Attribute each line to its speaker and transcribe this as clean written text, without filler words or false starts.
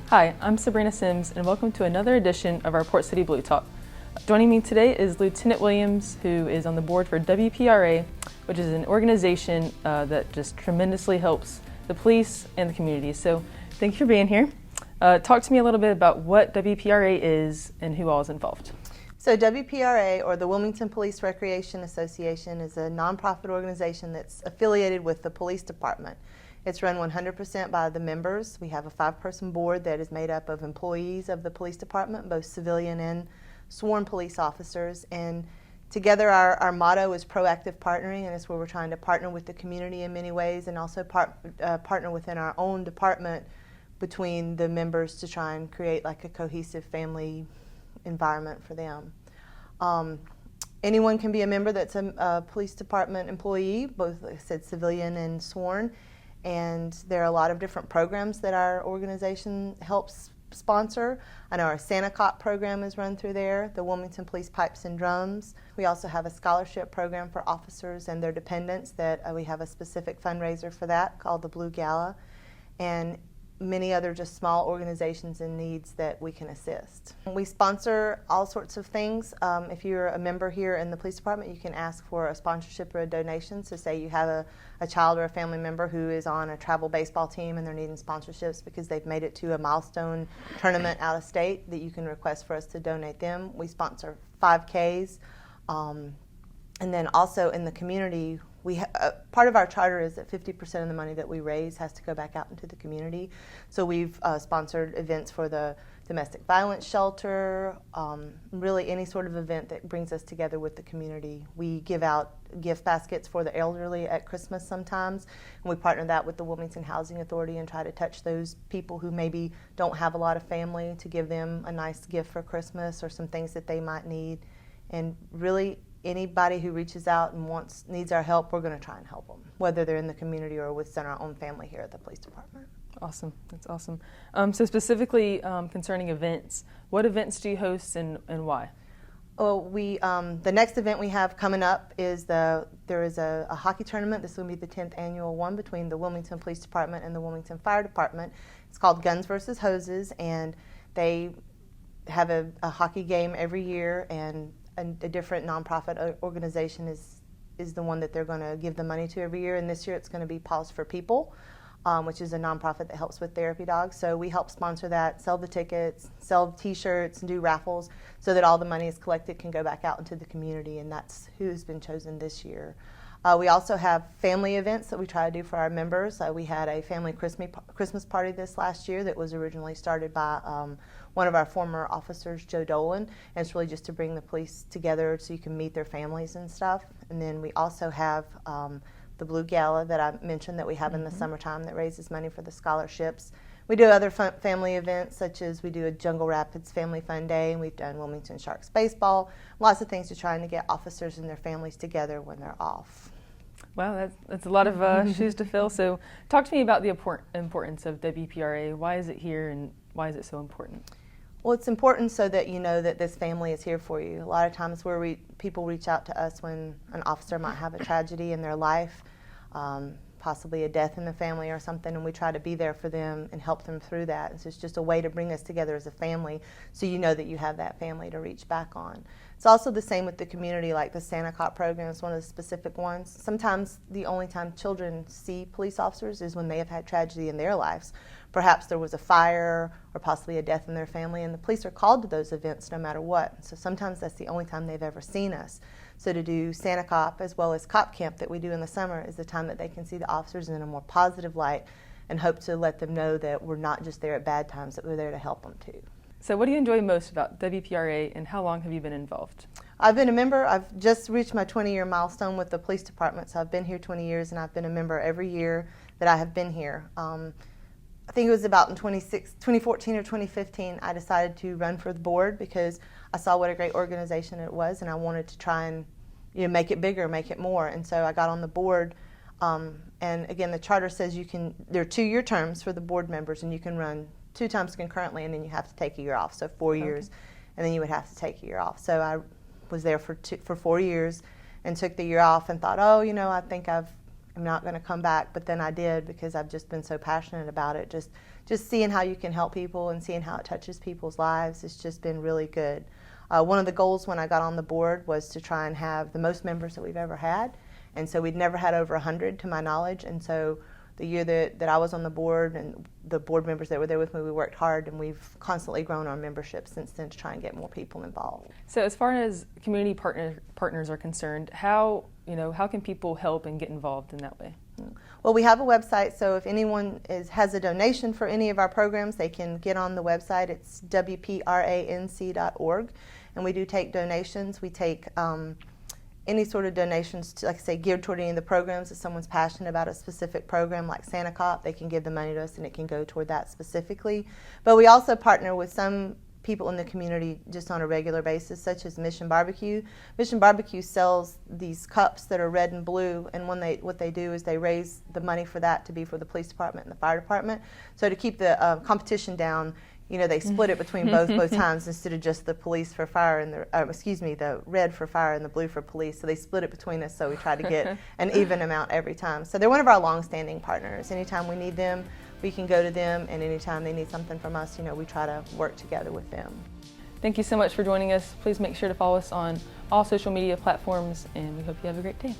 Speaker 1: Hi, I'm Sabrina Sims, and welcome to another edition of our Port City Blue Talk. Joining me today is Lieutenant Williams, who is on the board for WPRA, which is an organization that just tremendously helps the police and the community. So thank you for being here. Talk to me a little bit about what WPRA is and who all is involved.
Speaker 2: So WPRA, or the Wilmington Police Recreation Association, is a nonprofit organization that's affiliated with the police department. It's run 100% by the members. We have a 5-person board that is made up of employees of the police department, both civilian and sworn police officers. And together our motto is proactive partnering, and it's where we're trying to partner with the community in many ways and also partner within our own department between the members to try and create like a cohesive family environment for them. Anyone can be a member that's a police department employee, both, like I said, civilian and sworn. And there are a lot of different programs that our organization helps sponsor. I know our Santa Cop program is run through there, the Wilmington Police Pipes and Drums. We also have a scholarship program for officers and their dependents that we have a specific fundraiser for that called the Blue Gala, and many other just small organizations and needs that we can assist. We sponsor all sorts of things. If you're a member here in the police department, you can ask for a sponsorship or a donation. So say you have a child or a family member who is on a travel baseball team and they're needing sponsorships because they've made it to a milestone tournament out of state, that you can request for us to donate them. We sponsor 5Ks. And then also in the community, part of our charter is that 50% of the money that we raise has to go back out into the community. So we've sponsored events for the domestic violence shelter, really any sort of event that brings us together with the community. We give out gift baskets for the elderly at Christmas sometimes, and we partner that with the Wilmington Housing Authority and try to touch those people who maybe don't have a lot of family to give them a nice gift for Christmas or some things that they might need. And really, anybody who reaches out and needs our help, we're going to try and help them, whether they're in the community or within our own family here at the police department.
Speaker 1: Awesome. That's awesome. So specifically concerning events, what events do you host and why?
Speaker 2: Well, the next event we have coming up is there is a hockey tournament. This will be the 10th annual one between the Wilmington Police Department and the Wilmington Fire Department. It's called Guns vs. Hoses, and they have a hockey game every year, and a different nonprofit organization is the one that they're going to give the money to every year. And this year it's going to be Paws for People, which is a nonprofit that helps with therapy dogs. So we help sponsor that, sell the tickets, sell T-shirts, and do raffles so that all the money is collected can go back out into the community, and that's who's been chosen this year. We also have family events that we try to do for our members. We had a family Christmas party this last year that was originally started by one of our former officers, Joe Dolan, and it's really just to bring the police together so you can meet their families and stuff. And then we also have the Blue Gala that I mentioned that we have in the summertime that raises money for the scholarships. We do other family events, such as we do a Jungle Rapids Family Fun Day, and we've done Wilmington Sharks Baseball. Lots of things to trying to get officers and their families together when they're off.
Speaker 1: Wow, that's a lot of shoes to fill. So talk to me about the importance of WPRA. Why is it here, and why is it so important?
Speaker 2: Well, it's important so that you know that this family is here for you. A lot of times where people reach out to us when an officer might have a tragedy in their life, possibly a death in the family or something, and we try to be there for them and help them through that. And so it's just a way to bring us together as a family so you know that you have that family to reach back on. It's also the same with the community, like the Santa Cop program is one of the specific ones. Sometimes the only time children see police officers is when they have had tragedy in their lives. Perhaps there was a fire or possibly a death in their family, and the police are called to those events no matter what. So sometimes that's the only time they've ever seen us. So to do Santa Cop as well as Cop Camp that we do in the summer is the time that they can see the officers in a more positive light and hope to let them know that we're not just there at bad times, that we're there to help them too.
Speaker 1: So what do you enjoy most about WPRA, and how long have you been involved?
Speaker 2: I've been a member. I've just reached my 20-year milestone with the police department, so I've been here 20 years, and I've been a member every year that I have been here. I think it was about in 2014 or 2015, I decided to run for the board because I saw what a great organization it was, and I wanted to try and make it bigger, make it more. And so I got on the board. And again, the charter says there are 2-year terms for the board members, and you can run 2 times concurrently, and then you have to take a year off. So 4 years, and then you would have to take a year off. So I was there for 4 years and took the year off and thought, I think I'm not going to come back, but then I did because I've just been so passionate about it, just just seeing how you can help people and seeing how it touches people's lives has just been really good. One of the goals when I got on the board was to try and have the most members that we've ever had, and so we'd never had over 100 to my knowledge, and so the year that I was on the board and the board members that were there with me, we worked hard, and we've constantly grown our membership since then to try and get more people involved.
Speaker 1: So as far as community partners are concerned, how can people help and get involved in that way?
Speaker 2: Well, we have a website, so if anyone has a donation for any of our programs, they can get on the website. It's WPRANC.org, and we do take donations. We take any sort of donations, like I say, geared toward any of the programs. If someone's passionate about a specific program like Santa Cop, they can give the money to us and it can go toward that specifically. But we also partner with some people in the community just on a regular basis, such as Mission Barbecue. Mission Barbecue sells these cups that are red and blue, and what they do is they raise the money for that to be for the police department and the fire department. So to keep the competition down, they split it between both times instead of just the police for fire and the red for fire and the blue for police. So they split it between us, so we try to get an even amount every time. So they're one of our long-standing partners. Anytime we need them, we can go to them, and anytime they need something from us, we try to work together with them.
Speaker 1: Thank you so much for joining us. Please make sure to follow us on all social media platforms, and we hope you have a great day.